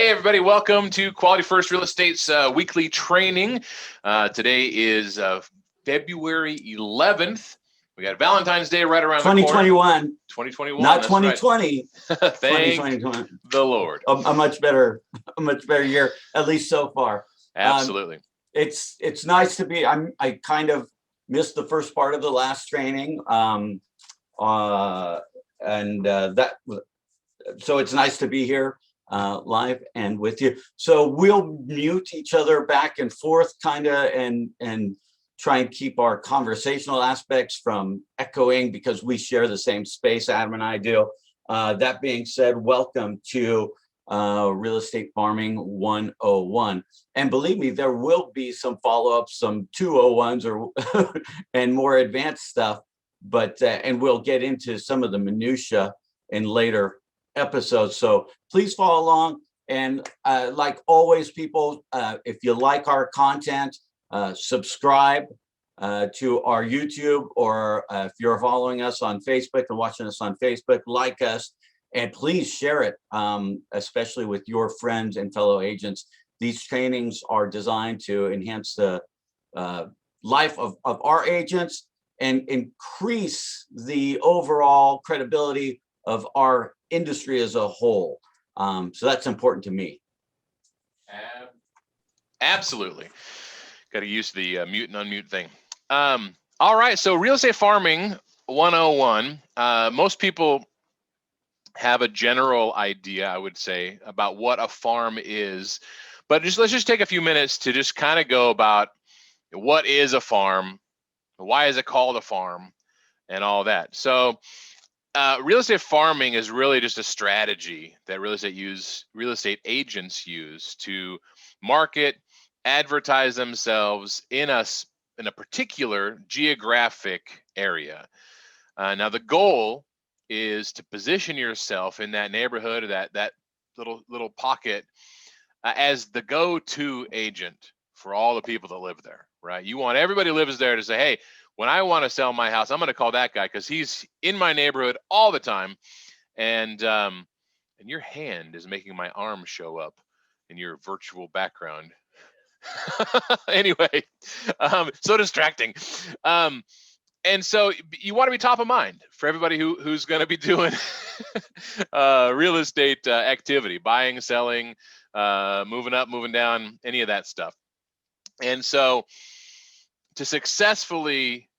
Hey, everybody. Welcome to Quality First Real Estate's weekly training. Today is February 11th. We got Valentine's Day right around the corner. 2021. 2021. Not that's 2020. Right. Thank 2021. the Lord. A much better year, at least so far. Absolutely. It's nice to be. I kind of missed the first part of the last training. So it's nice to be here live and with you. So we'll mute each other back and forth kind of and try and keep our conversational aspects from echoing because we share the same space, Adam and I do. That being said, welcome to Real Estate Farming 101. And believe me, there will be some follow-ups, some 201s or and more advanced stuff, but and we'll get into some of the minutia in later episodes. So please follow along. And like always, people, if you like our content, subscribe to our YouTube, or if you're following us on Facebook and watching us on Facebook, like us, and please share it, especially with your friends and fellow agents. These trainings are designed to enhance the life of our agents and increase the overall credibility of our industry as a whole. So that's important to me. Absolutely. Got to use the mute and unmute thing. All right. So Real Estate Farming 101. Most people have a general idea, I would say, about what a farm is. But let's just take a few minutes to just kind of go about what is a farm, why is it called a farm, and all that. So real estate farming is really just a strategy that real estate agents use to market, advertise themselves in a particular geographic area. Now the goal is to position yourself in that neighborhood or that little pocket as the go-to agent for all the people that live there, right? You want everybody who lives there to say, hey, when I want to sell my house, I'm going to call that guy because he's in my neighborhood all the time. And your hand is making my arm show up in your virtual background. Anyway, so distracting. And so you want to be top of mind for everybody who's going to be doing real estate activity, buying, selling, moving up, moving down, any of that stuff. And so to successfully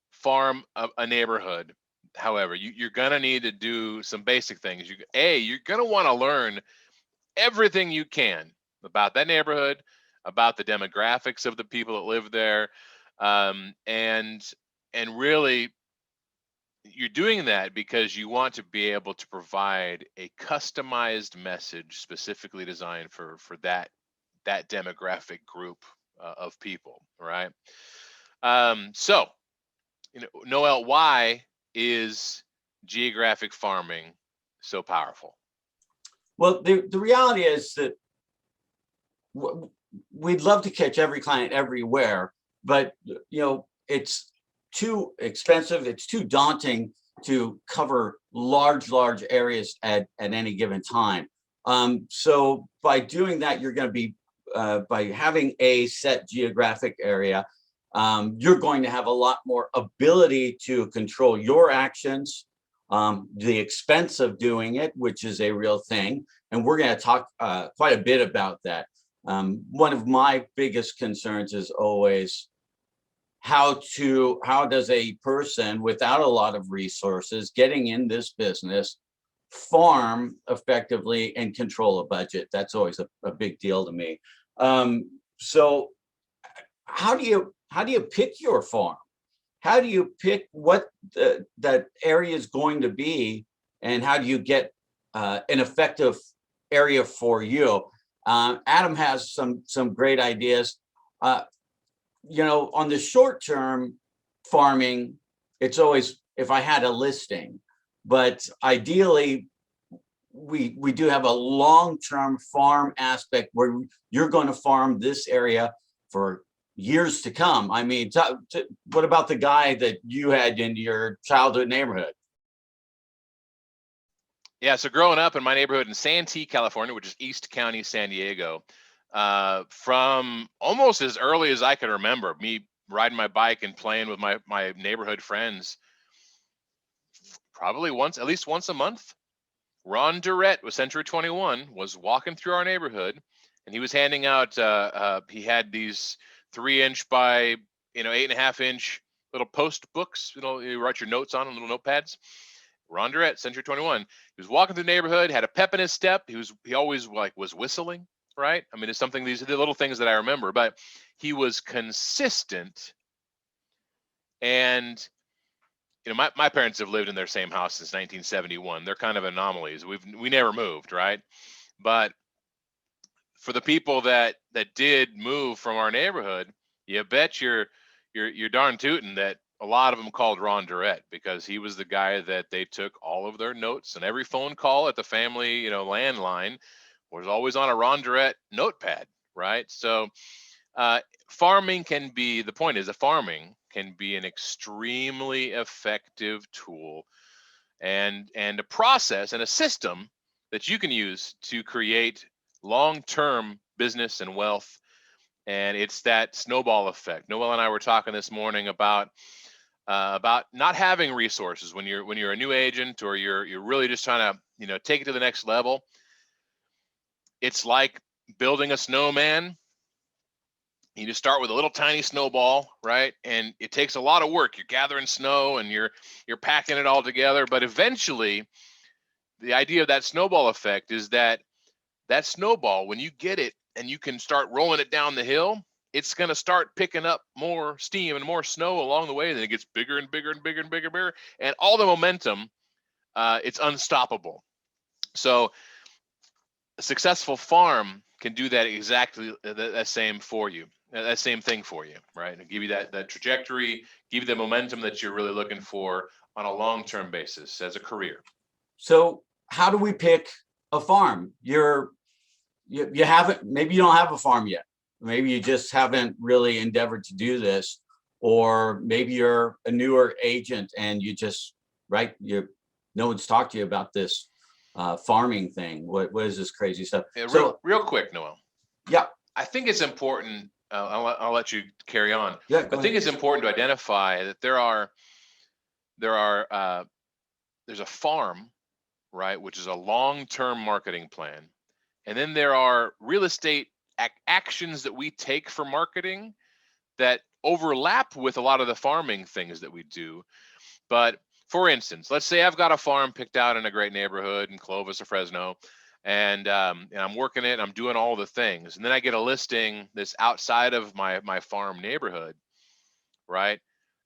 farm a neighborhood, however, you're going to need to do some basic things. You're going to want to learn everything you can about that neighborhood, about the demographics of the people that live there, and really you're doing that because you want to be able to provide a customized message specifically designed for that demographic group of people, right? So, Noel, why is geographic farming so powerful? Well, the reality is that we'd love to catch every client everywhere, but it's too expensive. It's too daunting to cover large areas at any given time. So by doing that, you're going to be by having a set geographic area, you're going to have a lot more ability to control your actions, the expense of doing it, which is a real thing. And we're going to talk quite a bit about that. One of my biggest concerns is always how does a person without a lot of resources getting in this business farm effectively and control a budget? That's always a big deal to me. So how do you pick your farm? How do you pick what that area is going to be, and how do you get an effective area for you? Adam has some great ideas. On the short term farming, it's always if I had a listing, but ideally we do have a long-term farm aspect where you're going to farm this area for years to come. I mean, what about the guy that you had in your childhood neighborhood? Yeah, so growing up in my neighborhood in Santee, California, which is East County, San Diego, from almost as early as I can remember, me riding my bike and playing with my neighborhood friends, probably at least once a month. Ron Durrett with Century 21 was walking through our neighborhood, and he was handing out. He had these 3-inch by 8.5-inch little post books. You write your notes on them, little notepads. Ron Durrett, Century 21. He was walking through the neighborhood, had a pep in his step. He always was whistling, right? I mean, it's something, these are the little things that I remember, but he was consistent. And my parents have lived in their same house since 1971. They're kind of anomalies. We never moved, right? But for the people that did move from our neighborhood, you bet you're darn tootin' that a lot of them called Ron Durrett, because he was the guy that they took all of their notes, and every phone call at the family, landline was always on a Ron Durrett notepad, right? So farming can be an extremely effective tool and a process and a system that you can use to create long-term business and wealth. And it's that snowball effect. Noel and I were talking this morning about not having resources when you're a new agent, or you're really just trying to take it to the next level. It's like building a snowman. You just start with a little tiny snowball, right? And it takes a lot of work. You're gathering snow and you're packing it all together. But eventually, the idea of that snowball effect is that snowball, when you get it and you can start rolling it down the hill, it's going to start picking up more steam and more snow along the way. Then it gets bigger and bigger and bigger and bigger and bigger. And all the momentum, it's unstoppable. So a successful farm can do that exactly that same for you. That same thing for you, right? And give you that trajectory, give you the momentum that you're really looking for on a long-term basis as a career. So how do we pick a farm? You haven't, maybe you don't have a farm yet. Maybe you just haven't really endeavored to do this, or maybe you're a newer agent and you just, right, no one's talked to you about this farming thing. What is this crazy stuff? Yeah, So real quick, Noel. Yeah. I think it's important. I'll let you carry on. Yeah, I think it's important to identify that there's a farm, right, which is a long-term marketing plan, and then there are real estate actions that we take for marketing that overlap with a lot of the farming things that we do. But for instance, let's say I've got a farm picked out in a great neighborhood in Clovis or Fresno, and I'm working it, I'm doing all the things, and then I get a listing that's outside of my farm neighborhood, right?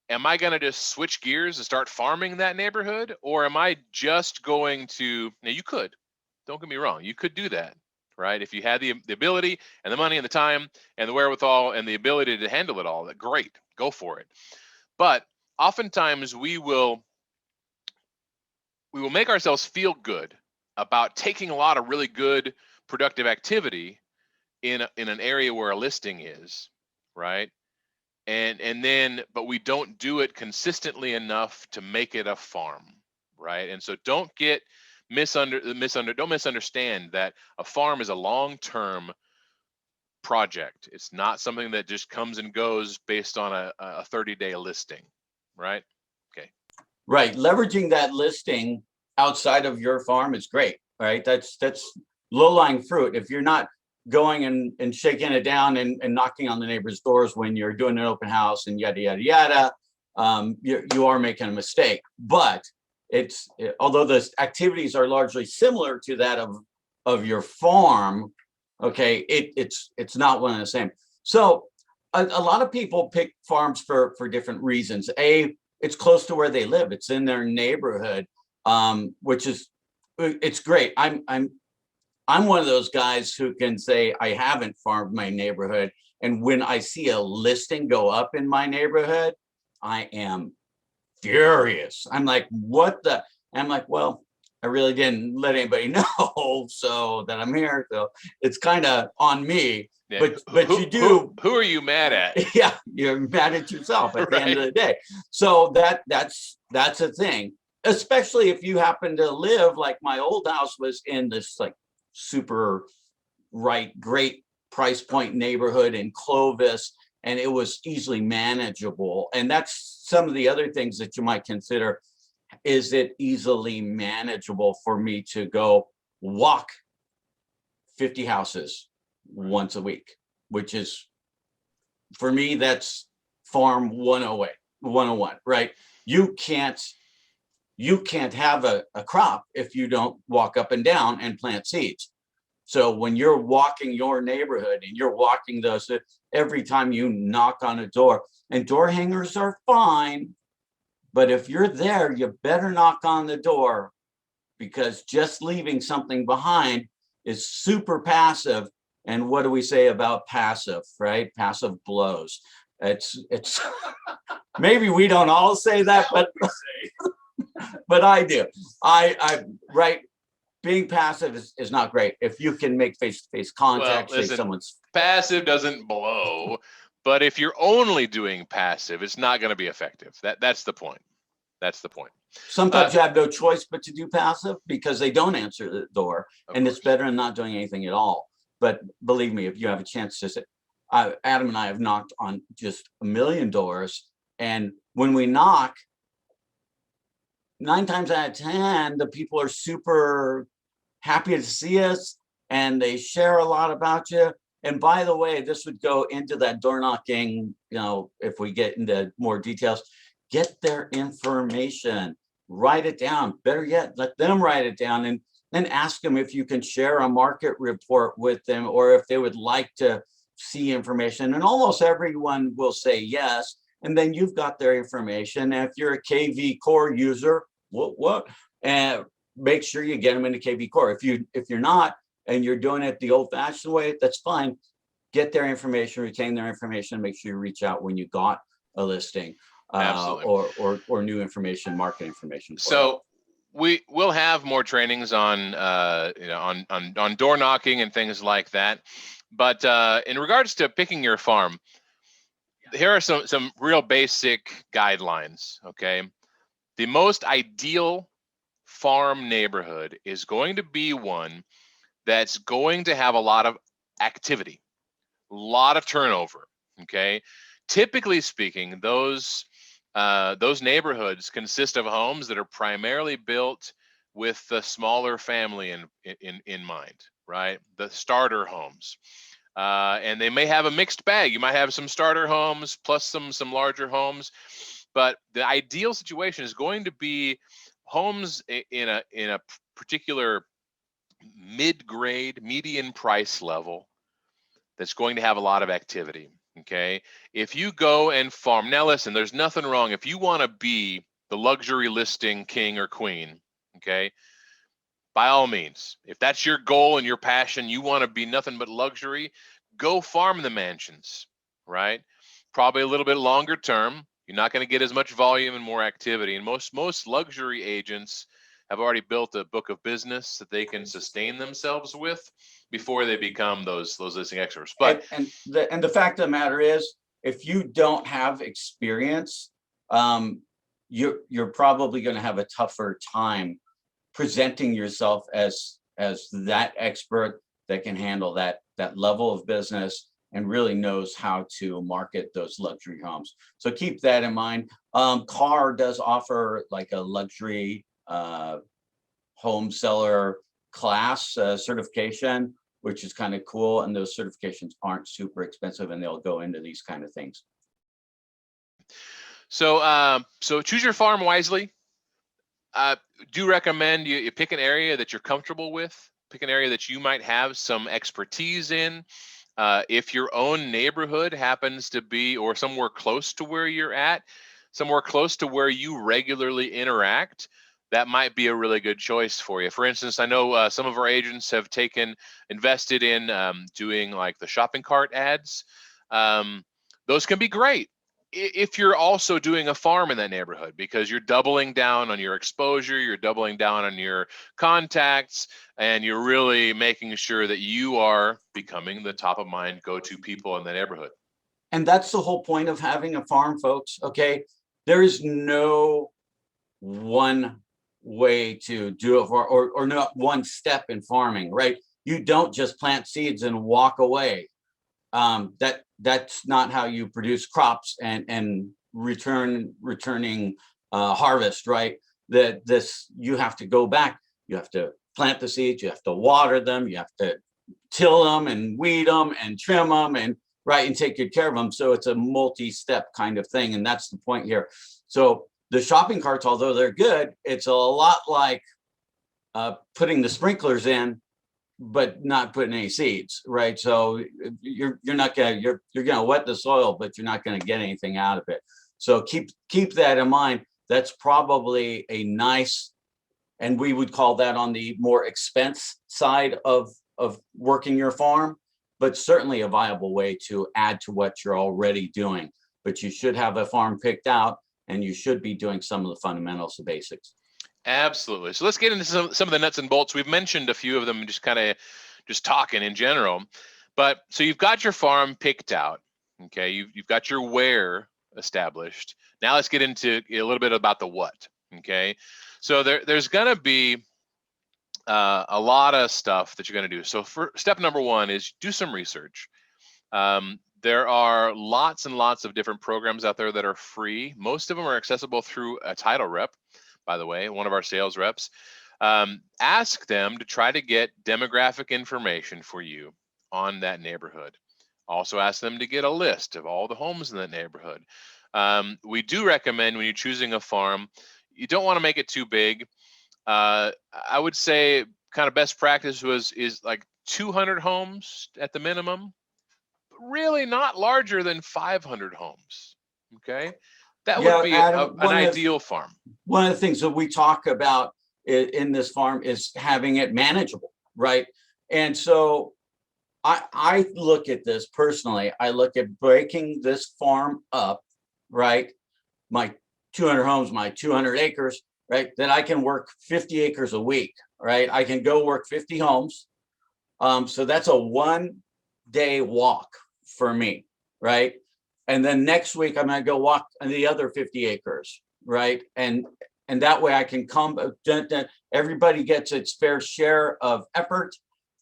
Am I going to just switch gears and start farming that neighborhood, or am I just going to? Now, you could, don't get me wrong, you could do that, right? If you had the ability and the money and the time and the wherewithal and the ability to handle it all, great, go for it. But oftentimes we will make ourselves feel good about taking a lot of really good productive activity in an area where a listing is, right? And then, but we don't do it consistently enough to make it a farm, right? And so don't misunderstand that a farm is a long-term project. It's not something that just comes and goes based on a 30-day listing, right? Okay. Right, leveraging that listing outside of your farm is great, right? That's low-lying fruit. If you're not going and shaking it down and knocking on the neighbors' doors when you're doing an open house and yada yada yada, you are making a mistake. But although the activities are largely similar to that of your farm, okay, it's not one and the same. So a lot of people pick farms for different reasons. It's close to where they live. It's in their neighborhood, which is, it's great. I'm one of those guys who can say I haven't farmed my neighborhood, and when I see a listing go up in my neighborhood, I am furious. I'm like, what the? I'm like, well, I really didn't let anybody know, so that I'm here. So it's kind of on me. Yeah. But you do. Who are you mad at? Yeah, you're mad at yourself at the end of the day. So that's a thing. especially if you happen to live like my old house was in this like super great price point neighborhood in Clovis, and it was easily manageable. And that's some of the other things that you might consider. Is it easily manageable for me to go walk 50 houses once a week, which is, for me, that's farm 101, right? You can't have a crop if you don't walk up and down and plant seeds. So when you're walking your neighborhood and you're walking those, every time you knock on a door, and door hangers are fine, but if you're there, you better knock on the door, because just leaving something behind is super passive. And what do we say about passive, right? Passive blows. It's maybe we don't all say that, but I do. I right. Being passive is not great. If you can make face-to-face contact, Well, listen, say someone's passive doesn't blow, but if you're only doing passive, it's not going to be effective. That's the point. That's the point. Sometimes you have no choice but to do passive because they don't answer the door, and course. it's better than not doing anything at all. But believe me, if you have a chance to sit, Adam and I have knocked on just a million doors, and when we knock, 9 times out of 10, the people are super happy to see us, and they share a lot about you. And by the way, this would go into that door knocking, if we get into more details, get their information, write it down. Better yet, let them write it down, and then ask them if you can share a market report with them, or if they would like to see information. And almost everyone will say yes. And then you've got their information. And if you're a KV Core user, and make sure you get them into KV Core. If you're not, and you're doing it the old-fashioned way, that's fine. Get their information, retain their information, make sure you reach out when you got a listing, or new information, market information. So we will have more trainings on on door knocking and things like that. But in regards to picking your farm, here are some real basic guidelines. Okay, the most ideal farm neighborhood is going to be one that's going to have a lot of activity, a lot of turnover. Okay, typically speaking, those neighborhoods consist of homes that are primarily built with the smaller family in mind, right? The starter homes. And they may have a mixed bag. You might have some starter homes plus some larger homes, but the ideal situation is going to be homes in a particular mid-grade, median price level that's going to have a lot of activity. Okay, if you go and farm, now listen, there's nothing wrong if you want to be the luxury listing king or queen. Okay, by all means, if that's your goal and your passion, you want to be nothing but luxury, go farm the mansions, right? Probably a little bit longer term. You're not going to get as much volume and more activity. And most luxury agents have already built a book of business that they can sustain themselves with before they become those listing experts. But and the fact of the matter is, if you don't have experience, you're probably going to have a tougher time presenting yourself as that expert that can handle that level of business and really knows how to market those luxury homes. So keep that in mind. CAR does offer like a luxury home seller class certification, which is kind of cool. And those certifications aren't super expensive, and they'll go into these kind of things. So choose your farm wisely. Do recommend you pick an area that you're comfortable with, pick an area that you might have some expertise in. If your own neighborhood happens to be, or somewhere close to where you're at, somewhere close to where you regularly interact, that might be a really good choice for you. For instance, I know some of our agents have invested in doing like the shopping cart ads. Those can be great if you're also doing a farm in that neighborhood, because you're doubling down on your exposure, you're doubling down on your contacts, and you're really making sure that you are becoming the top of mind go-to people in the neighborhood. And that's the whole point of having a farm, folks. Okay, there is no one way to do it for, or not one step in farming, right? You don't just plant seeds and walk away. That's not how you produce crops and returning harvest, right? That this, you have to go back, you have to plant the seeds, you have to water them, you have to till them and weed them and trim them and right and take good care of them. So it's a multi-step kind of thing, and that's the point here. So the shopping carts, although they're good, it's a lot like putting the sprinklers in, but not putting any seeds, right? So you're not gonna you're gonna wet the soil, but you're not gonna get anything out of it. So keep that in mind. That's probably a nice, and we would call that on the more expense side of working your farm, but certainly a viable way to add to what you're already doing. But you should have a farm picked out, and you should be doing some of the fundamentals, the basics. Absolutely. So let's get into some of the nuts and bolts. We've mentioned a few of them, just talking in general. But so you've got your farm picked out. Okay, you've got your where established. Now let's get into a little bit about the what. Okay, so there's going to be a lot of stuff that you're going to do. So for step number one is do some research. There are lots and lots of different programs out there that are free. Most of them are accessible through a title rep, by the way, one of our sales reps. Ask them to try to get demographic information for you on that neighborhood. Also ask them to get a list of all the homes in that neighborhood. We do recommend when you're choosing a farm, you don't want to make it too big. I would say kind of best practice is like 200 homes at the minimum, but really not larger than 500 homes. Okay, that would Yeah, be Adam, an ideal farm. one of the things that we talk about in this farm is having it manageable, right? And so I look at this personally. I look at breaking this farm up, right? My 200 homes, my 200 acres, right? That I can work 50 acres a week, right? I can go work 50 homes. So that's a 1 day walk for me, right? And then next week I'm gonna go walk on the other 50 acres, right? And that way I can come, everybody gets its fair share of effort,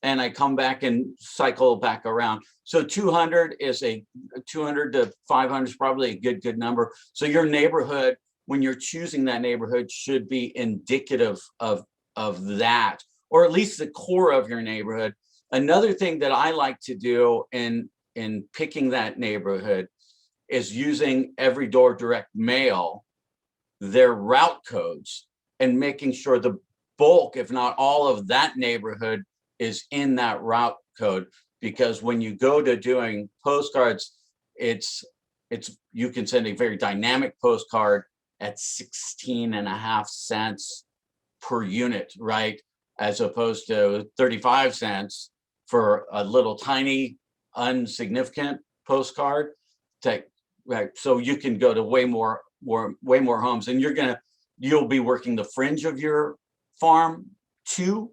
and I come back and cycle back around. So 200 is 200 to 500 is probably a good number. So your neighborhood, when you're choosing that neighborhood, should be indicative of that, or at least the core of your neighborhood. Another thing that I like to do in picking that neighborhood is using Every Door direct mail, their route codes, and making sure the bulk, if not all of that neighborhood is in that route code. Because when you go to doing postcards, it's you can send a very dynamic postcard at 16.5 cents per unit, right? As opposed to 35 cents for a little tiny insignificant postcard. Right, so you can go to way more homes, and you'll be working the fringe of your farm too,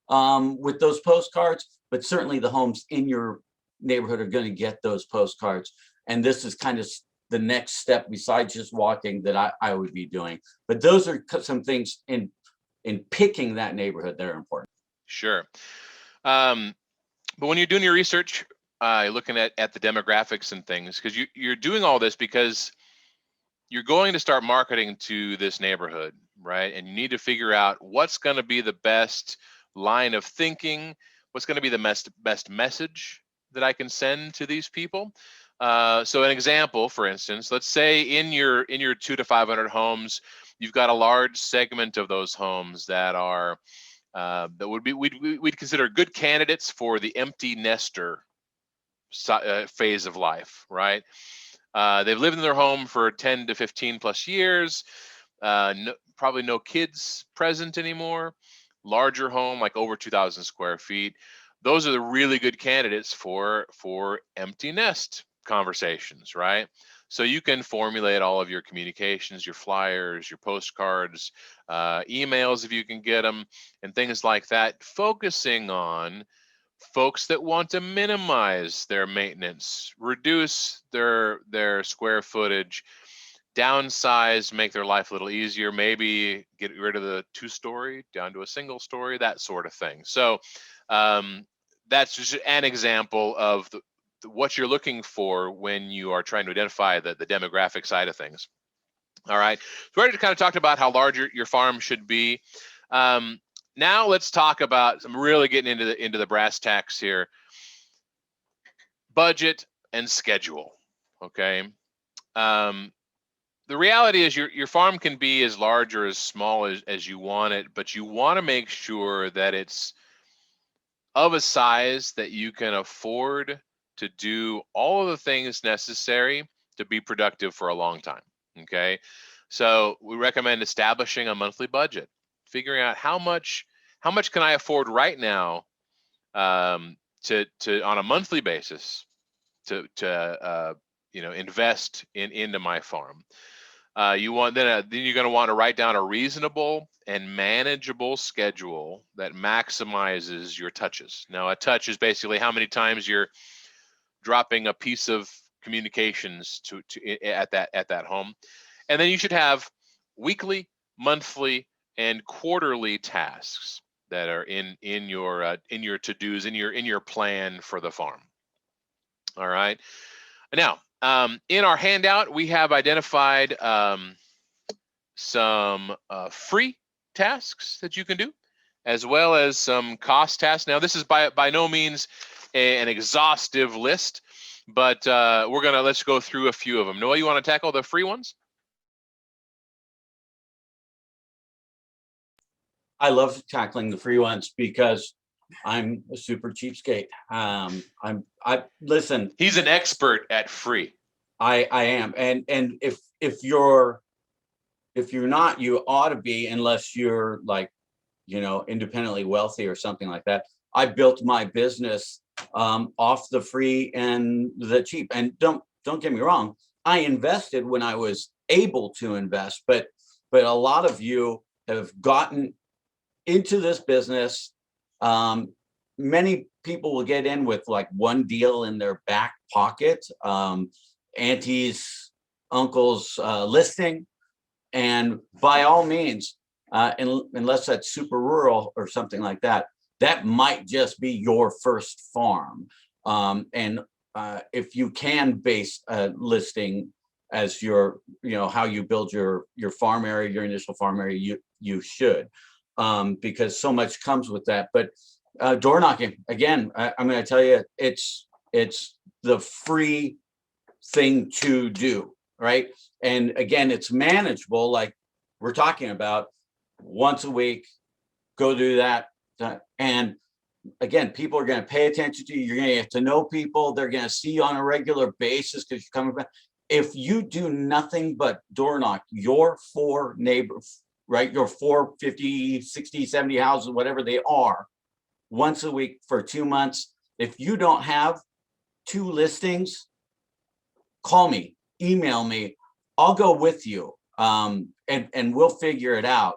with those postcards, but certainly the homes in your neighborhood are going to get those postcards. And this is kind of the next step besides just walking that I would be doing. But those are some things in picking that neighborhood that are important. Sure. But when you're doing your research, you're looking at the demographics and things, because you're doing all this because you're going to start marketing to this neighborhood, right? And you need to figure out what's going to be the best line of thinking, what's going to be the best message that I can send to these people. So an example, for instance, let's say in your 200 to 500 homes, you've got a large segment of those homes that are that we'd consider good candidates for the empty nester phase of life, right? They've lived in their home for 10 to 15 plus years, probably no kids present anymore, larger home, like over 2,000 square feet. Those are the really good candidates for empty nest conversations, right? So you can formulate all of your communications, your flyers, your postcards, emails if you can get them, and things like that, focusing on folks that want to minimize their maintenance, reduce their square footage, downsize, make their life a little easier, maybe get rid of the 2-story down to a single story, that sort of thing. So that's just an example of what you're looking for when you are trying to identify the demographic side of things. All right, so we already kind of talked about how large your farm should be. Now let's talk about, I'm really getting into the brass tacks here. Budget and schedule. Okay. The reality is your farm can be as large or as small as you want it, but you want to make sure that it's of a size that you can afford to do all of the things necessary to be productive for a long time. Okay. So we recommend establishing a monthly budget, figuring out how much can I afford right now to on a monthly basis to invest into my farm. Then you're going to want to write down a reasonable and manageable schedule that maximizes your touches. Now, a touch is basically how many times you're dropping a piece of communications at that home. And then you should have weekly, monthly, and quarterly tasks that are in your to-dos, in your plan for the farm. All right. Now, in our handout, we have identified some free tasks that you can do, as well as some cost tasks. Now, this is by no means an exhaustive list, but let's go through a few of them. Noah, you want to tackle the free ones? I love tackling the free ones because I'm a super cheapskate. Listen. He's an expert at free. I am, and if you're not, you ought to be, unless you're like, independently wealthy or something like that. I built my business off the free and the cheap. And don't get me wrong, I invested when I was able to invest, but a lot of you have gotten into this business. Many people will get in with like one deal in their back pocket, auntie's, uncle's listing, and by all means, unless that's super rural or something like that, that might just be your first farm. And if you can base a listing as your, how you build your farm area, your initial farm area, you should, because so much comes with that. But door knocking, again, I'm going to tell you, it's the free thing to do, right? And again, it's manageable, like we're talking about, once a week, go do that. And again, people are going to pay attention to you. You're going to get to know people. They're going to see you on a regular basis because you're coming back. If you do nothing but door knock your 4 neighbors, right? Your 4, 50, 60, 70 houses, whatever they are, once a week for 2 months. If you don't have 2 listings, call me, email me. I'll go with you, and we'll figure it out.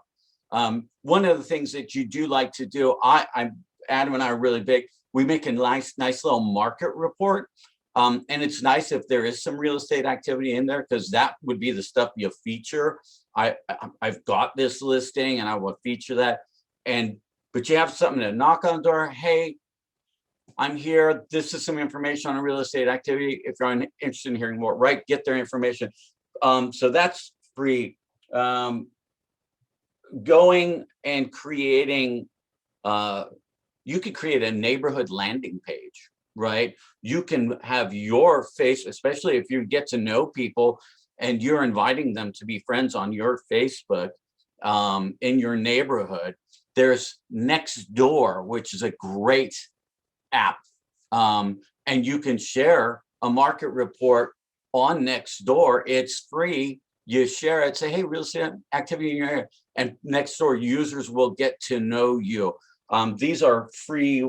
One of the things that you do like to do, Adam and I are really big. We make a nice little market report. And it's nice if there is some real estate activity in there, because that would be the stuff you feature. I've got this listing and I will feature that. But you have something to knock on the door. Hey, I'm here. This is some information on a real estate activity. If you're interested in hearing more, right, get their information. So that's free. Going and creating, you could create a neighborhood landing page, right? You can have your face, especially if you get to know people and you're inviting them to be friends on your Facebook in your neighborhood. There's Nextdoor, which is a great app. And you can share a market report on Nextdoor. It's free. You share it, say, hey, real estate activity in your area, and Nextdoor users will get to know you. These are free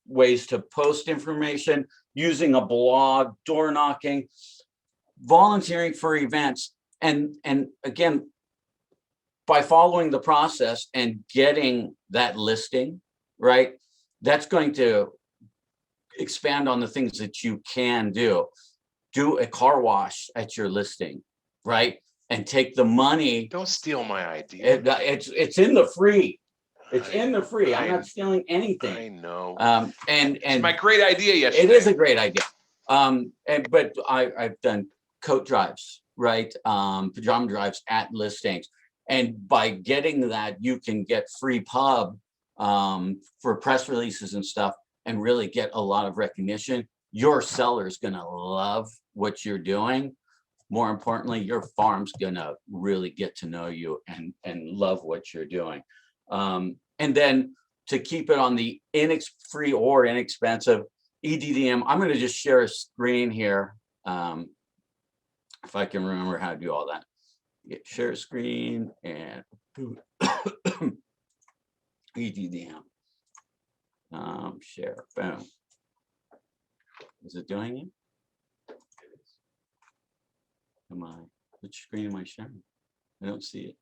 ways to post information, using a blog, door knocking, volunteering for events. And again, by following the process and getting that listing, right, that's going to expand on the things that you can do. Do a car wash at your listing. right? And take the money. Don't steal my idea. It's in the free. It's in the free. I'm I- not stealing anything. I know. And It's my great idea yesterday. it is a great idea. But I've done coat drives, right? Pajama drives at listings. And by getting that, you can get free pub for press releases and stuff and really get a lot of recognition. Your seller's gonna love what you're doing. More importantly, your farm's gonna really get to know you and love what you're doing. And then to keep it on the free or inexpensive EDDM, I'm gonna just share a screen here. If I can remember how to do all that. Share a screen and EDDM. Share, boom. Is it doing it? Am I, which screen am I sharing? I don't see it.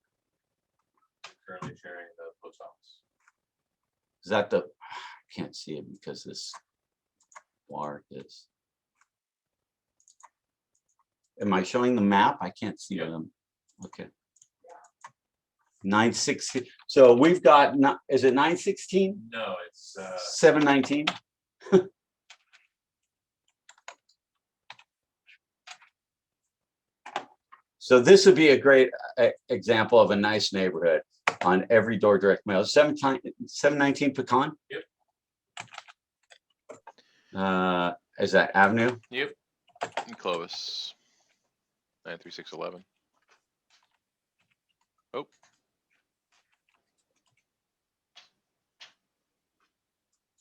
Currently sharing the post office. Is that the, I can't see it because this bar is. Am I showing the map? I can't see them. Okay. 916. So we've got, is it 916? No, it's 719? So this would be a great example of a nice neighborhood on every door direct mail. 719 Pecan? Yep. Is that Avenue? Yep. In Clovis. 93611. Oh.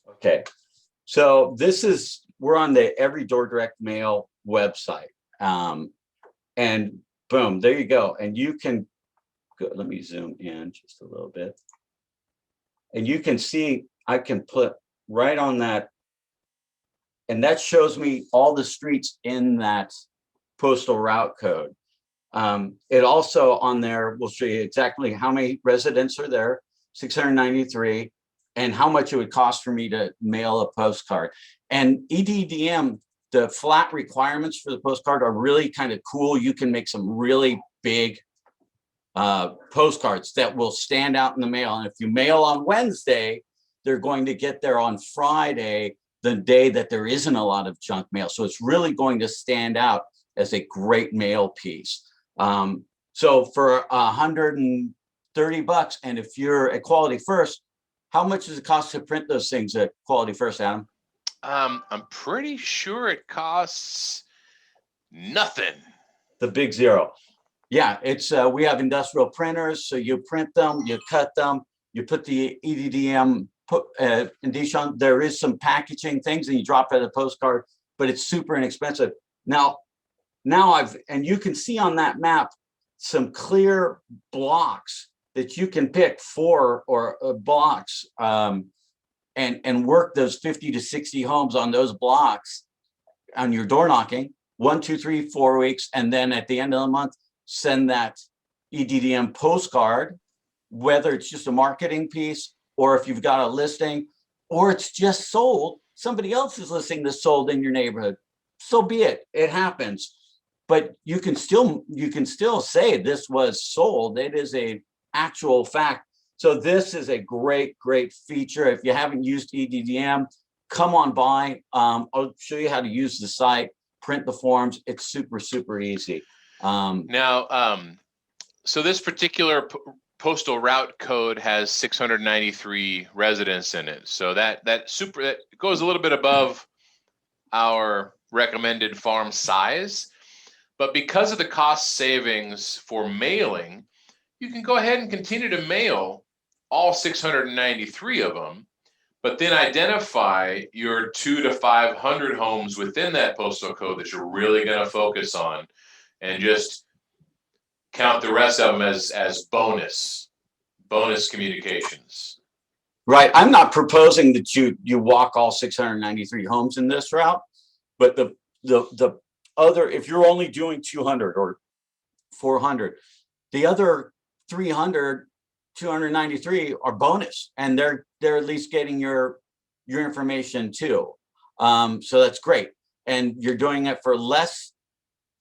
Okay. So this is, we're on the Every Door Direct Mail website. And boom, there you go. And you can go, let me zoom in just a little bit. And you can see, I can put right on that. And that shows me all the streets in that postal route code. It also on there will show you exactly how many residents are there, 693, and how much it would cost for me to mail a postcard. And EDDM, the flat requirements for the postcard are really kind of cool. You can make some really big postcards that will stand out in the mail. And if you mail on Wednesday, they're going to get there on Friday, the day that there isn't a lot of junk mail. So it's really going to stand out as a great mail piece. So for $130, and if you're at Quality First, how much does it cost to print those things at Quality First, Adam? I'm pretty sure it costs nothing. The big zero. Yeah, it's we have industrial printers, so you print them, you cut them, you put the EDDM indication. There is some packaging things, and you drop it at a postcard, but it's super inexpensive. Now and you can see on that map some clear blocks that you can pick 4 blocks and work those 50 to 60 homes on those blocks on your door knocking, 1, 2, 3, 4 weeks. And then at the end of the month, send that EDDM postcard, whether it's just a marketing piece, or if you've got a listing, or it's just sold, somebody else is listing this sold in your neighborhood. So be it, it happens. But you can still say this was sold. It is a actual fact. So this is a great feature. If you haven't used EDDM, come on by. I'll show you how to use the site, print the forms. It's super easy. Now, so this particular postal route code has 693 residents in it. So that goes a little bit above our recommended farm size. But because of the cost savings for mailing, you can go ahead and continue to mail all 693 of them, but then identify your 200 to 500 homes within that postal code that you're really going to focus on, and just count the rest of them as bonus communications. Right. I'm not proposing that you walk all 693 homes in this route, but the other, if you're only doing 200 or 400, the other 300, 293 are bonus, and they're at least getting your information too. So that's great. And you're doing it for less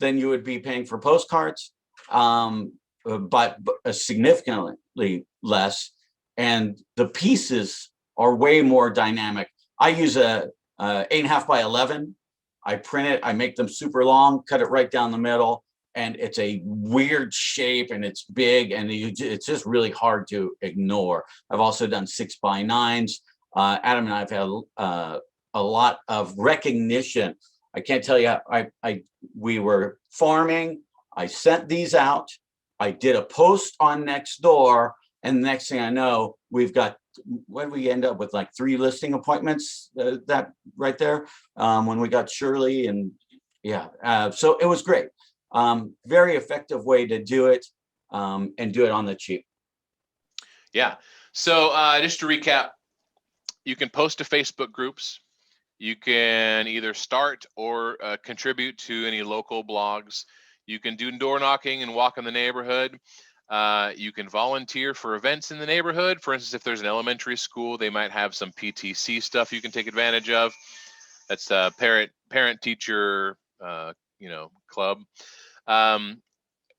than you would be paying for postcards. but significantly less. And the pieces are way more dynamic. I use a 8.5 by 11. I print it, I make them super long, cut it right down the middle, and it's a weird shape and it's big and it's just really hard to ignore. I've also done 6 by 9s. Adam and I have had a lot of recognition. I can't tell you, we were farming, I sent these out, I did a post on Nextdoor, and the next thing I know, we've got, what did we end up with, like 3 listing appointments that right there when we got Shirley, and yeah, so it was great. Very effective way to do it, and do it on the cheap. Yeah. So just to recap, you can post to Facebook groups. You can either start or contribute to any local blogs. You can do door knocking and walk in the neighborhood. You can volunteer for events in the neighborhood. For instance, if there's an elementary school, they might have some PTC stuff you can take advantage of. That's a parent teacher, club.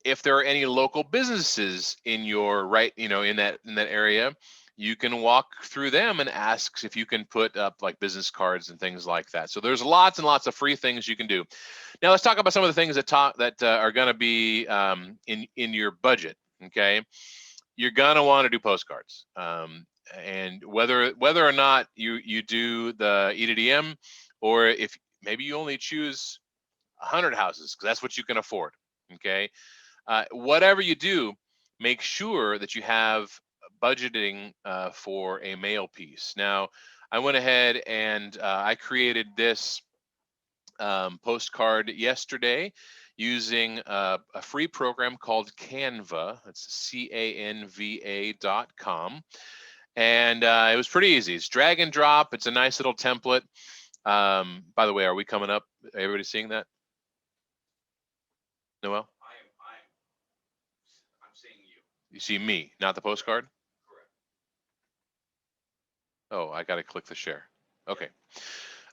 If there are any local businesses in your in that area, you can walk through them and ask if you can put up like business cards and things like that. So there's lots and lots of free things you can do. Now let's talk about some of the things that are going to be in your budget. Okay, you're going to want to do postcards, and whether or not you do the E2DM, or if maybe you only choose 100 houses because that's what you can afford. Okay, whatever you do, make sure that you have budgeting for a mail piece. Now, I went ahead and I created this postcard yesterday using a free program called Canva. It's canva.com. And it was pretty easy. It's drag and drop. It's a nice little template. By the way, are we coming up? Everybody seeing that? Noel? I'm seeing you. You see me, not the postcard? Correct. Oh, I got to click the share. Okay.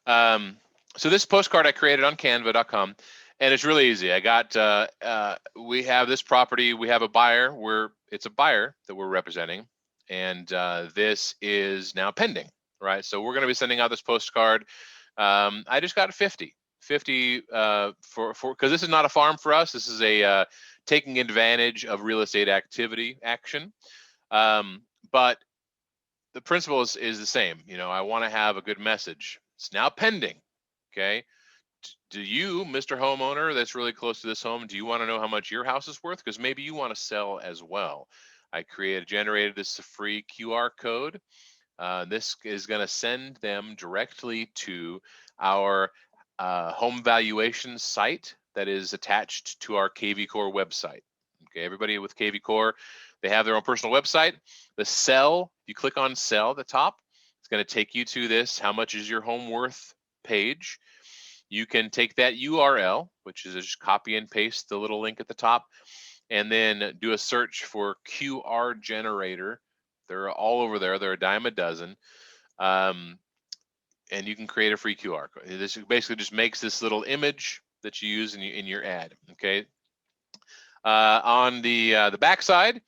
So this postcard I created on canva.com, and it's really easy. I got, we have this property, we have a buyer, it's a buyer that we're representing, and this is now pending, right? So we're going to be sending out this postcard. I just got 50 for because this is not a farm for us. This is a taking advantage of real estate action. But the principle is the same. I want to have a good message. It's now pending. Okay. Do you, Mr. Homeowner, that's really close to this home, do you want to know how much your house is worth? Because maybe you want to sell as well. I generated this free QR code. This is going to send them directly to our home valuation site that is attached to our kvCORE website. Okay, everybody with kvCORE, they have their own personal website. The sell, you click on sell at the top, it's going to take you to this how much is your home worth page. You can take that URL, which is just copy and paste the little link at the top, and then do a search for QR generator. They're all over there. They're a dime a dozen. And you can create a free QR code. This basically just makes this little image that you use in your ad. Okay. On the back side,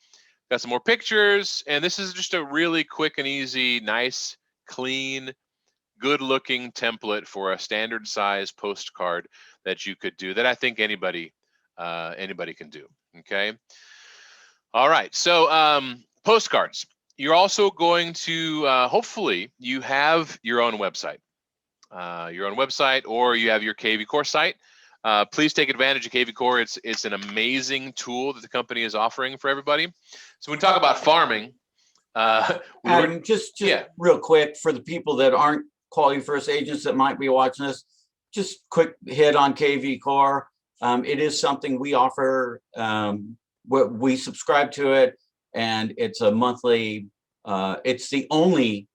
got some more pictures, and this is just a really quick and easy, nice, clean, good-looking template for a standard size postcard that you could do, that I think anybody can do. Okay. All right. So postcards. You're also going to hopefully you have your own website, or you have your kvCORE site. Please take advantage of kvCORE. It's an amazing tool that the company is offering for everybody. So when we talk about farming, Adam, just real quick, for the people that aren't Quality First agents that might be watching this, just quick hit on kvCORE. It is something we offer. We subscribe to it, and it's a monthly. It's the only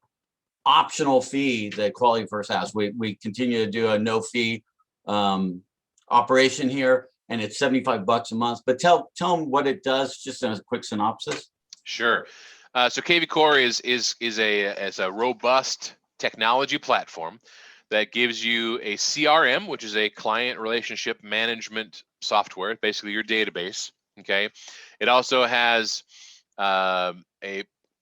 optional fee that Quality First has. We continue to do a no fee operation here, and it's $75 a month. But tell them what it does, just in a quick synopsis. Sure. So kvCORE is a robust technology platform that gives you a CRM, which is a client relationship management software, basically your database Okay. It also has a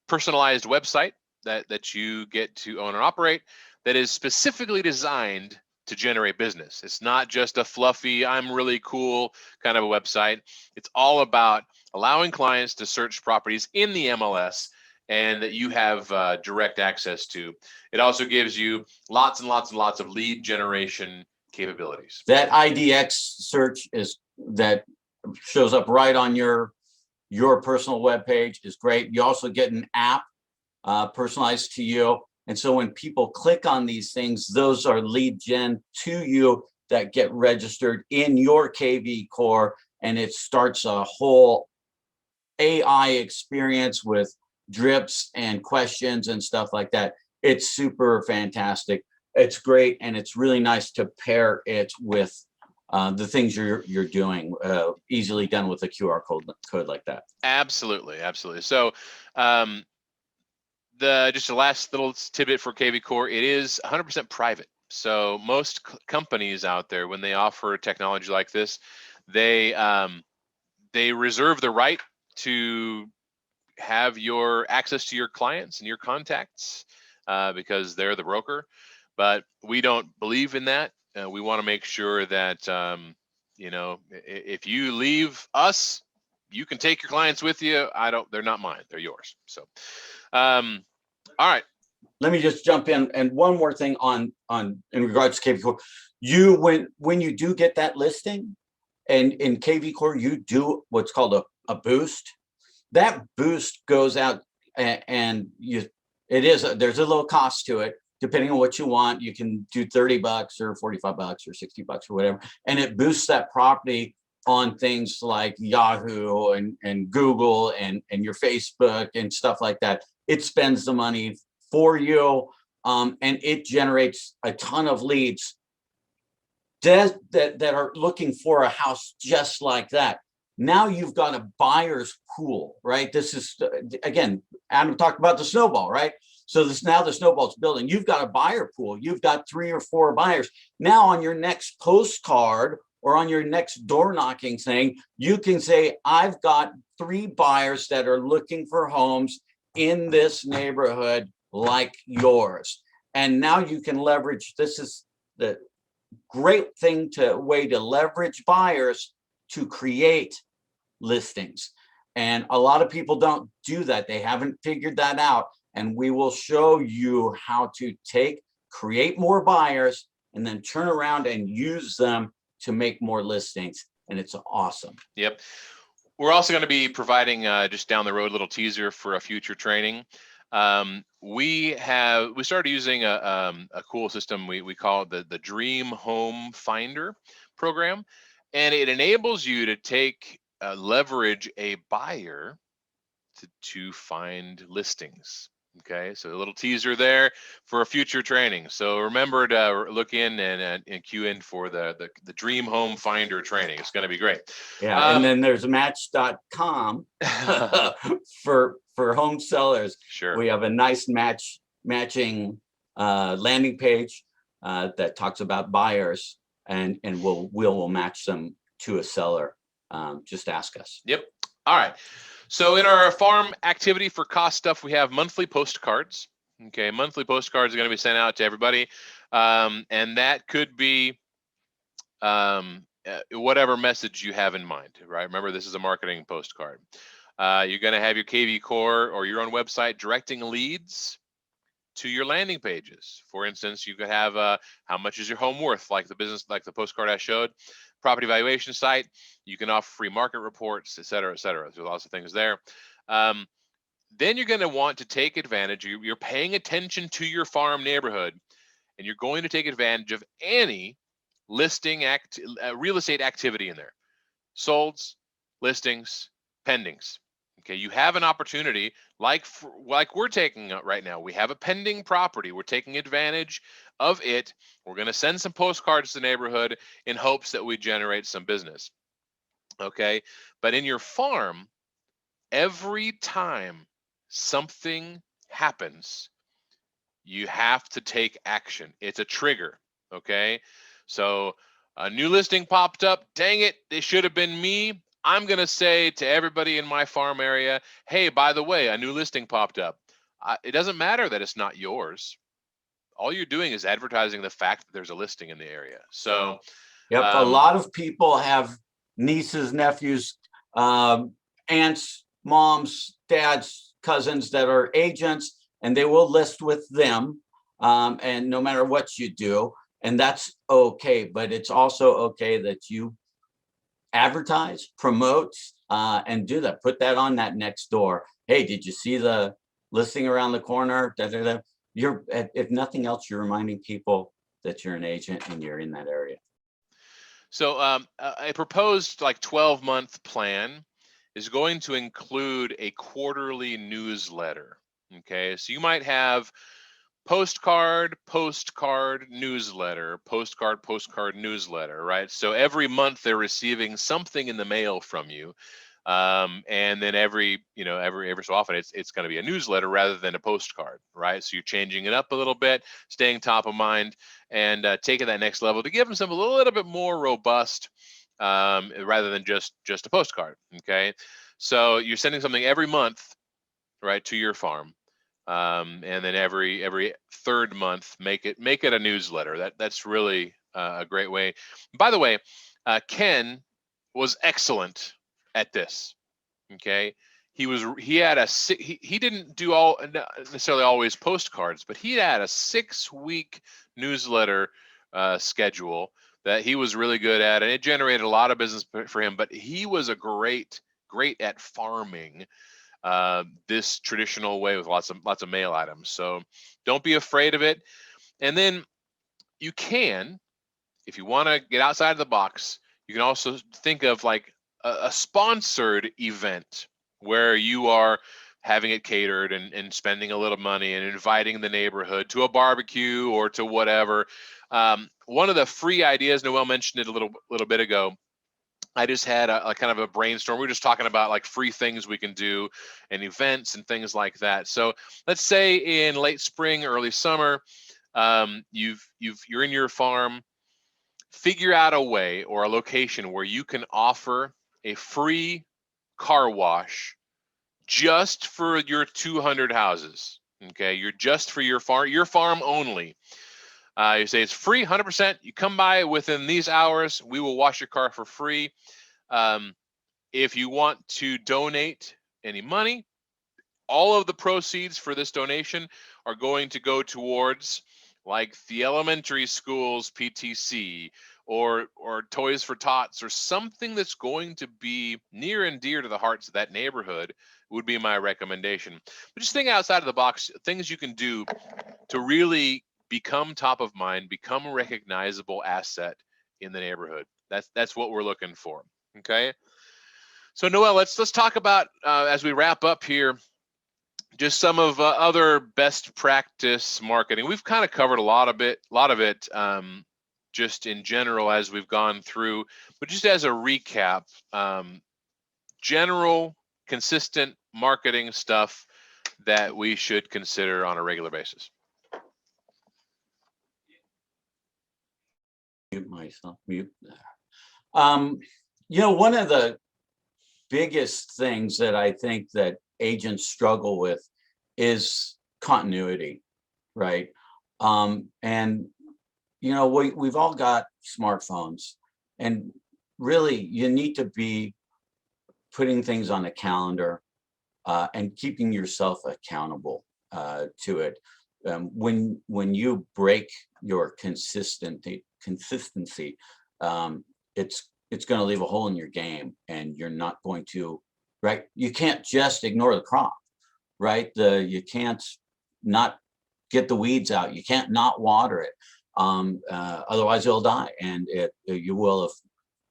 personalized website that you get to own and operate that is specifically designed to generate business. It's not just a fluffy, I'm really cool kind of a website. It's all about allowing clients to search properties in the MLS and that you have direct access to. It also gives you lots and lots and lots of lead generation capabilities. That IDX search that shows up right on your personal webpage is great. You also get an app personalized to you. And so when people click on these things, those are lead gen to you that get registered in your KV Core, and it starts a whole AI experience with drips and questions and stuff like that. It's super fantastic. It's great, and it's really nice to pair it with the things you're doing, easily done with a QR code like that. Absolutely, absolutely. So, just the last little tidbit for KV Core, it is 100% private. So most companies out there, when they offer technology like this, they reserve the right to have your access to your clients and your contacts because they're the broker. But we don't believe in that. We want to make sure that if you leave us, you can take your clients with you. They're not mine, they're yours. So all right. Let me just jump in, and one more thing on in regards to KV Core. You when you do get that listing, and in KV Core you do what's called a boost. That boost goes out, and there's a little cost to it depending on what you want. You can do $30 or $45 or $60 or whatever, and it boosts that property on things like Yahoo and Google and your Facebook and stuff like that. It spends the money for you, and it generates a ton of leads that are looking for a house just like that. Now you've got a buyer's pool, right? This is, again, Adam talked about the snowball, right? So now the snowball's building. You've got a buyer pool. You've got 3 or 4 buyers. Now on your next postcard or on your next door knocking thing, you can say, I've got 3 buyers that are looking for homes in this neighborhood like yours. And now you can leverage, this is the great way to leverage buyers to create listings. And a lot of people don't do that. They haven't figured that out. And we will show you how to create more buyers and then turn around and use them to make more listings. And it's awesome. Yep. We're also going to be providing just down the road a little teaser for a future training. We started using a cool system we call it the Dream Home Finder program, and it enables you to leverage a buyer to find listings. Okay, so a little teaser there for a future training. So remember to look in and queue in for the Dream Home Finder training. It's going to be great. Yeah, and then there's Match.com for home sellers. Sure. We have a nice matching landing page that talks about buyers, and we'll match them to a seller. Just ask us. Yep. All right. So in our farm activity for cost stuff, we have monthly postcards. Okay, monthly postcards are going to be sent out to everybody, and that could be whatever message you have in mind, right? Remember, this is a marketing postcard. You're going to have your KV Core or your own website directing leads to your landing pages. For instance, you could have how much is your home worth, like the postcard I showed. Property valuation site. You can offer free market reports, et cetera, et cetera. There's lots of things there. Then you're going to want to take advantage. You're paying attention to your farm neighborhood, and you're going to take advantage of any listing real estate activity in there. Solds, listings, pendings. Okay, you have an opportunity like we're taking right now. We have a pending property. We're taking advantage of it. We're going to send some postcards to the neighborhood in hopes that we generate some business. Okay, but in your farm, every time something happens, you have to take action. It's a trigger. Okay, so a new listing popped up. Dang it, it should have been me. I'm going to say to everybody in my farm area, hey, by the way, a new listing popped up. It doesn't matter that it's not yours. All you're doing is advertising the fact that there's a listing in the area. So, yep, a lot of people have nieces, nephews, aunts, moms, dads, cousins that are agents, and they will list with them. And no matter what you do, and that's okay, but it's also okay that you advertise, promote, and do that. Put that on that next door. Hey, did you see the listing around the corner? Da, da, da. You're, if nothing else, you're reminding people that you're an agent and you're in that area. So a proposed like 12-month plan is going to include a quarterly newsletter. Okay, so you might have postcard, newsletter, postcard, newsletter, right? So every month they're receiving something in the mail from you. And then every so often it's going to be a newsletter rather than a postcard, right? So you're changing it up a little bit, staying top of mind, and taking that next level to give them something a little bit more robust, rather than just a postcard. Okay, so you're sending something every month, right, to your farm, and then every third month make it a newsletter. That's really a great way. By the way, Ken was excellent at this. Okay, he didn't do all necessarily always postcards, but he had a 6-week newsletter schedule that he was really good at, and it generated a lot of business for him. But he was a great at farming this traditional way with lots of mail items. So don't be afraid of it. And then you can, if you want to get outside of the box, you can also think of like a sponsored event where you are having it catered and spending a little money and inviting the neighborhood to a barbecue or to whatever. One of the free ideas, Noel mentioned it a little bit ago. I just had a kind of a brainstorm. We were just talking about like free things we can do and events and things like that. So let's say in late spring, early summer, you're in your farm. Figure out a way or a location where you can offer a free car wash just for your 200 houses. Okay, you're just for your farm only. You say it's free, 100%. You come by within these hours, we will wash your car for free. If you want to donate any money, all of the proceeds for this donation are going to go towards like the elementary schools PTC or Toys for Tots or something that's going to be near and dear to the hearts of that neighborhood would be my recommendation. But just think outside of the box, things you can do to really become top of mind, become a recognizable asset in the neighborhood. That's what we're looking for. Okay. So Noel, let's talk about as we wrap up here, just some of other best practice marketing. We've kind of covered a lot of it, just in general as we've gone through, but just as a recap, general consistent marketing stuff that we should consider on a regular basis. Mute myself, mute there. One of the biggest things that I think that agents struggle with is continuity, right? And we've all got smartphones, and really you need to be putting things on a calendar and keeping yourself accountable to it. When you break your consistency, it's going to leave a hole in your game, and you're not going to, right? You can't just ignore the crop, right? You can't not get the weeds out. You can't not water it. Otherwise it'll die, and you will have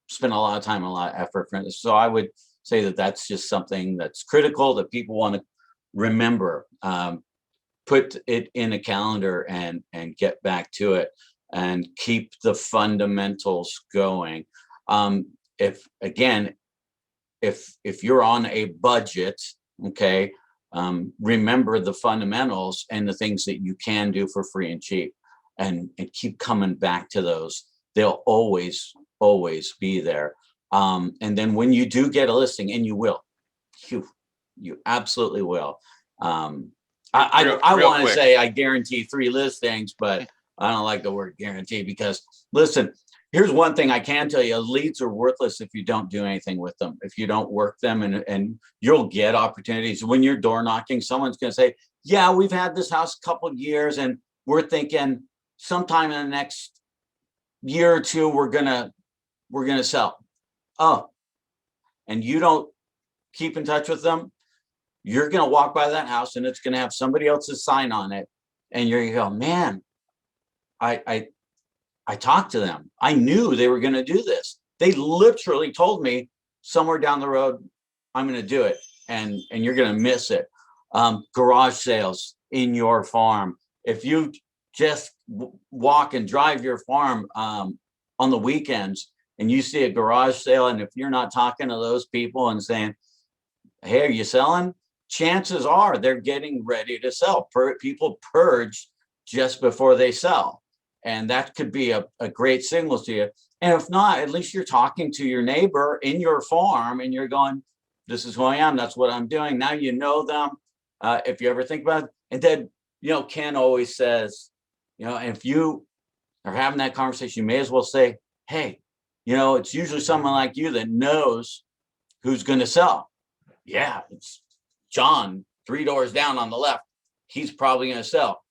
spent a lot of time, a lot of effort for it. So I would say that that's just something that's critical that people want to remember. Put it in a calendar and get back to it and keep the fundamentals going. If you're on a budget, okay, remember the fundamentals and the things that you can do for free and cheap, and keep coming back to those. They'll always be there. And then when you do get a listing, and you will, you absolutely will. I Real want to quick. say I guarantee 3 listings, but I don't like the word guarantee, because listen, here's one thing I can tell you: leads are worthless if you don't do anything with them, if you don't work them, and you'll get opportunities. When you're door knocking, someone's going to say, yeah, we've had this house a couple of years and we're thinking sometime in the next year or two we're gonna sell. Oh, and you don't keep in touch with them, you're going to walk by that house and it's going to have somebody else's sign on it, and you're going to go, man, I talked to them. I knew they were going to do this. They literally told me somewhere down the road, I'm going to do it, and you're going to miss it. Garage sales in your farm. If you just walk and drive your farm on the weekends and you see a garage sale, and if you're not talking to those people and saying, hey, are you selling? Chances are they're getting ready to sell. People purge just before they sell. And that could be a great signal to you. And if not, at least you're talking to your neighbor in your farm and you're going, this is who I am. That's what I'm doing. Now you know them. If you ever think about it. And then, Ken always says, if you are having that conversation, you may as well say, hey, it's usually someone like you that knows who's going to sell. Yeah, it's John, 3 doors down on the left. He's probably going to sell.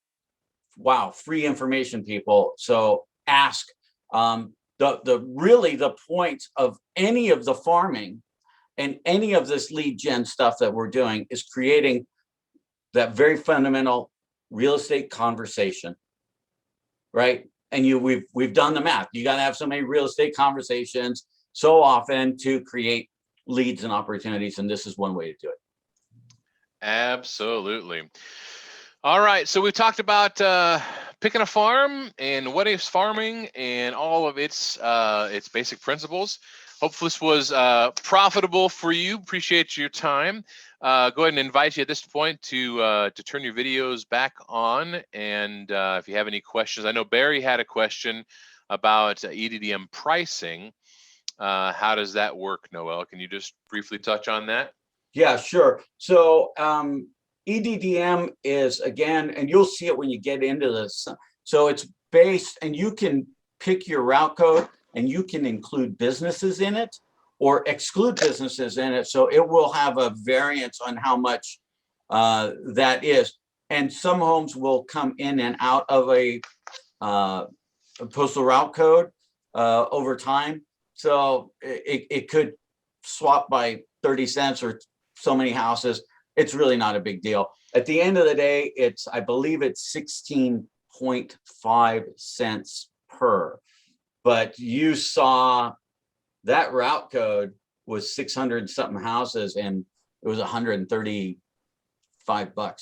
Wow, free information, people. So ask. The point of any of the farming and any of this lead gen stuff that we're doing is creating that very fundamental real estate conversation, right? And we've done the math. You got to have so many real estate conversations so often to create leads and opportunities, and this is one way to do it. Absolutely. All right, so we've talked about picking a farm and what is farming and all of its basic principles. Hopefully this was profitable for you. Appreciate your time. Go ahead and invite you at this point to turn your videos back on. And if you have any questions, I know Barry had a question about EDDM pricing. How does that work, Noel? Can you just briefly touch on that? Yeah, sure. So EDDM is, again, and you'll see it when you get into this. So it's based, and you can pick your route code and you can include businesses in it or exclude businesses in it. So it will have a variance on how much that is. And some homes will come in and out of a postal route code over time. So it could swap by 30 cents or so many houses. It's really not a big deal. At the end of the day, I believe it's 16.5 cents per. But you saw that route code was 600 something houses and it was $135. But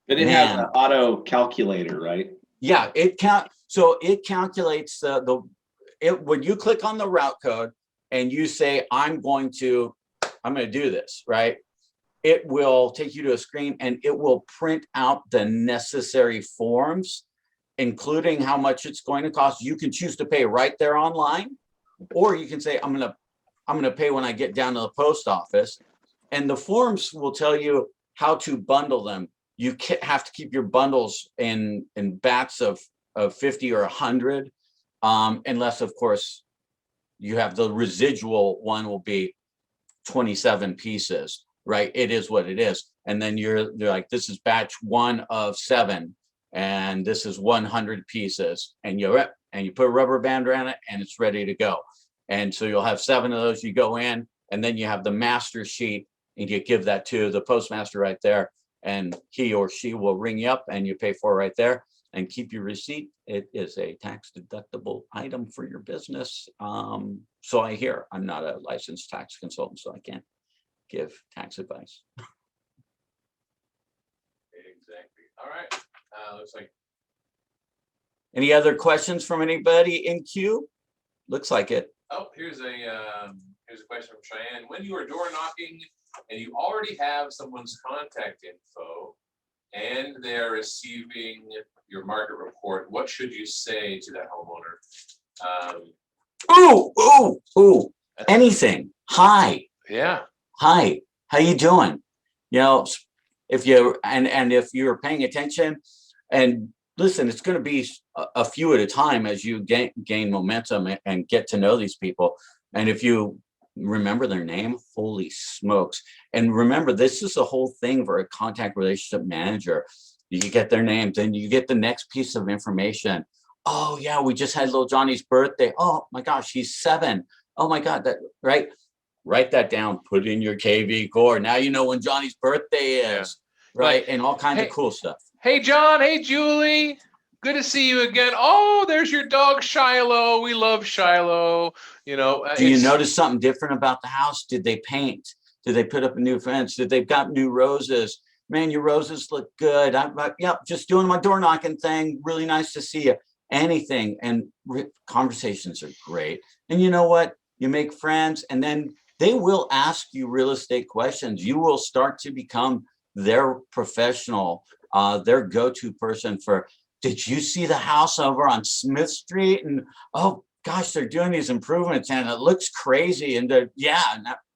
it has an auto calculator, right? Yeah, it calculates when you click on the route code and you say, I'm going to do this, right? It will take you to a screen and it will print out the necessary forms, including how much it's going to cost. You can choose to pay right there online, or you can say, I'm going to pay when I get down to the post office. And the forms will tell you how to bundle them. You have to keep your bundles in bats of 50 or 100, unless, of course, you have the residual one will be 27 pieces, right? It is what it is. And then they're like, this is batch 1 of 7, and this is 100 pieces, and you put a rubber band around it, and it's ready to go. And so you'll have 7 of those. You go in, and then you have the master sheet, and you give that to the postmaster right there, and he or she will ring you up, and you pay for it right there. And keep your receipt. It is a tax deductible item for your business. So I hear. I'm not a licensed tax consultant, so I can't give tax advice. Exactly. All right. Looks like. Any other questions from anybody in queue? Looks like it. Oh, here's a question from Cheyenne. When you are door knocking and you already have someone's contact info and they're receiving your market report, what should you say to that homeowner? Ooh. anything. Hi. Yeah. Hi, how you doing? You know, if you and if you're paying attention, and listen, it's going to be a few at a time as you gain momentum and get to know these people. And if you remember their name, holy smokes. And remember, this is the whole thing for a contact relationship manager. You get their names, then you get the next piece of information. Oh yeah, we just had little Johnny's birthday. Oh my gosh, he's 7. Oh my God, that right. Write that down, put it in your KV core. Now you know when Johnny's birthday is, right? Like, and all kinds hey, of cool stuff. Hey, John. Hey, Julie. Good to see you again. Oh, there's your dog, Shiloh. We love Shiloh. You know, do you notice something different about the house? Did they paint? Did they put up a new fence? Did they got new roses? Man, your roses look good. Yep, just doing my door knocking thing. Really nice to see you. Anything. And conversations are great. And you know what? You make friends, and then they will ask you real estate questions. You will start to become their professional, their go-to person for, did you see the house over on Smith Street? And oh gosh, they're doing these improvements and it looks crazy. And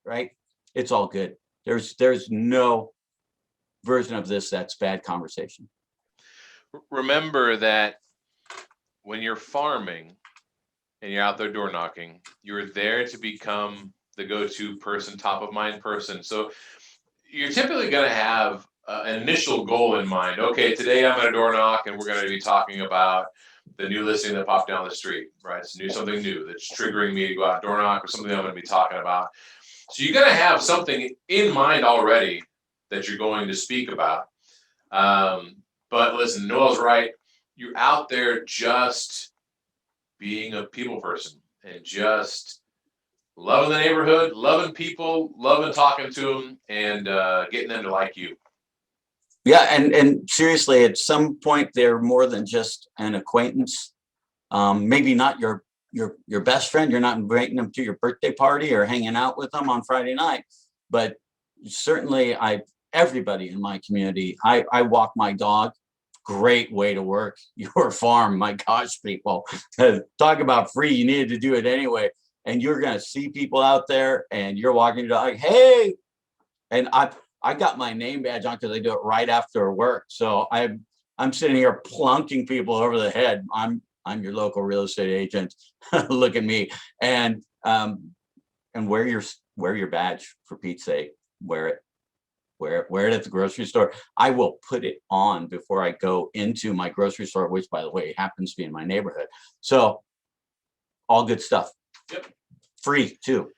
right? It's all good. There's no version of this that's bad conversation. Remember that when you're farming and you're out there door knocking, you're there to become the go-to person, top of mind person. So you're typically going to have an initial goal in mind. Okay, today I'm at a door knock and we're going to be talking about the new listing that popped down the street, right? It's something new that's triggering me to go out and door knock, or something I'm going to be talking about. So you're going to have something in mind already that you're going to speak about. But listen, Noel's right. You're out there just being a people person and just loving the neighborhood, loving people, loving talking to them, and getting them to like you. Yeah, and seriously, at some point, they're more than just an acquaintance. Maybe not your best friend. You're not inviting them to your birthday party or hanging out with them on Friday night, but certainly, everybody in my community. I walk my dog. Great way to work your farm. My gosh, people, talk about free. You needed to do it anyway. And you're going to see people out there and you're walking your dog, hey, and I got my name badge on because I do it right after work. So I'm sitting here plunking people over the head. I'm your local real estate agent. Look at me. And wear your badge, for Pete's sake. Wear it at the grocery store. I will put it on before I go into my grocery store, which, by the way, happens to be in my neighborhood. So all good stuff. Yep. Free too.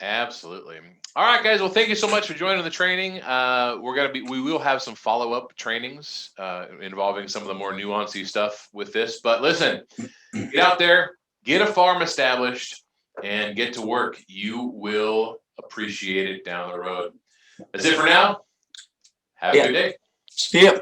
Absolutely. All right, guys. Well, thank you so much for joining the training. We will have some follow-up trainings involving some of the more nuancy stuff with this. But listen, get out there, get a farm established, and get to work. You will appreciate it down the road. That's it for now. Have a good day. See ya.